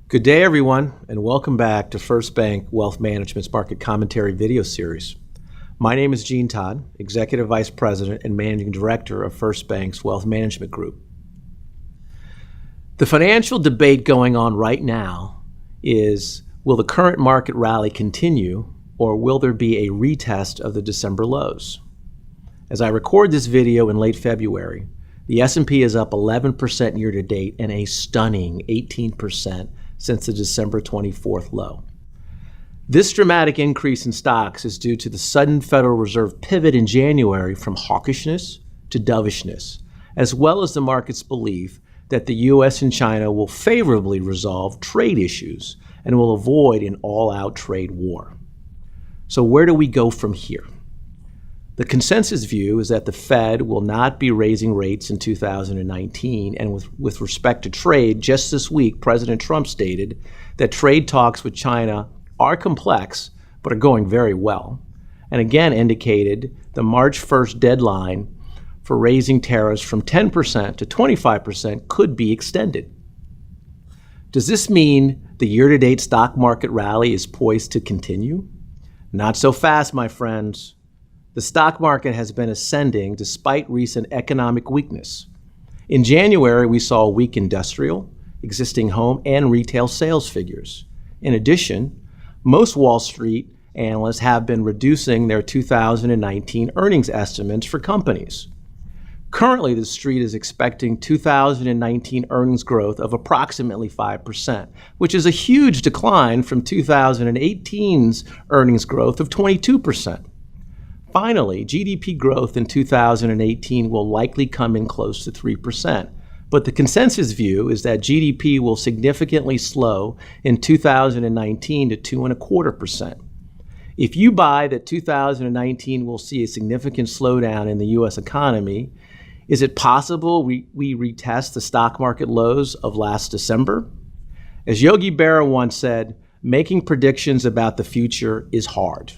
Good day, everyone, and welcome back to First Bank Wealth Management's Market Commentary video series. My name is Todd, Executive Vice President and Managing Director of First Bank's Wealth Management Group. The financial debate going on right now is, will the current market rally continue, or will there be a retest of the December lows? As I record this video in late February, the S&P is up 11% year to date and a stunning 18% since the December 24th low. This dramatic increase in stocks is due to the sudden Federal Reserve pivot in January from hawkishness to dovishness, as well as the market's belief that the U.S. and China will favorably resolve trade issues and will avoid an all-out trade war. So where do we go from here? The consensus view is that the Fed will not be raising rates in 2019, and with respect to trade, just this week, President Trump stated that trade talks with China are complex, but are going very well, and again indicated the March 1st deadline for raising tariffs from 10% to 25% could be extended. Does this mean the year-to-date stock market rally is poised to continue? Not so fast, my friends. The stock market has been ascending despite recent economic weakness. In January, we saw weak industrial, existing home, and retail sales figures. In addition, most Wall Street analysts have been reducing their 2019 earnings estimates for companies. Currently, the Street is expecting 2019 earnings growth of approximately 5%, which is a huge decline from 2018's earnings growth of 22%. Finally, GDP growth in 2018 will likely come in close to 3%, but the consensus view is that GDP will significantly slow in 2019 to 2.25%. If you buy that 2019 will see a significant slowdown in the U.S. economy, is it possible we retest the stock market lows of last December? As Yogi Berra once said, making predictions about the future is hard.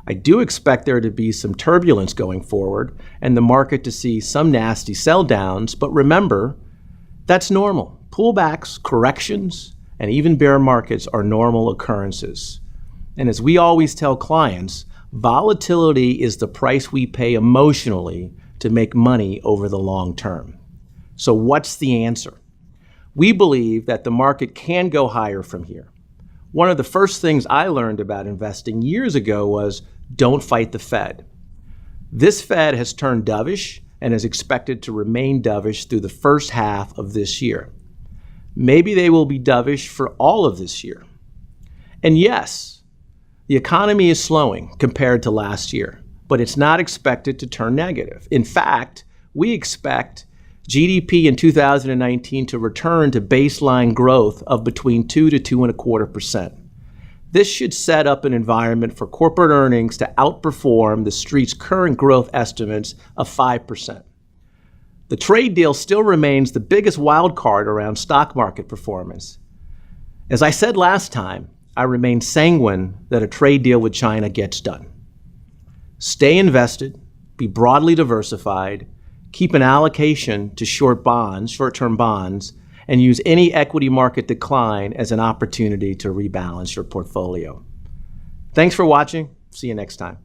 I do expect there to be some turbulence going forward and the market to see some nasty sell downs, but remember, that's normal. Pullbacks, corrections, and even bear markets are normal occurrences. And as we always tell clients, volatility is the price we pay emotionally to make money over the long term. So what's the answer? We believe that the market can go higher from here. One of the first things I learned about investing years ago was don't fight the Fed. This Fed has turned dovish and is expected to remain dovish through the first half of this year. Maybe they will be dovish for all of this year. And yes, the economy is slowing compared to last year, but it's not expected to turn negative. In fact, we expect GDP in 2019 to return to baseline growth of between 2 to 2.25%. This should set up an environment for corporate earnings to outperform the Street's current growth estimates of 5%. The trade deal still remains the biggest wild card around stock market performance. As I said last time, I remain sanguine that a trade deal with China gets done. Stay invested, be broadly diversified, keep an allocation to short-term bonds, and use any equity market decline as an opportunity to rebalance your portfolio. Thanks for watching. See you next time.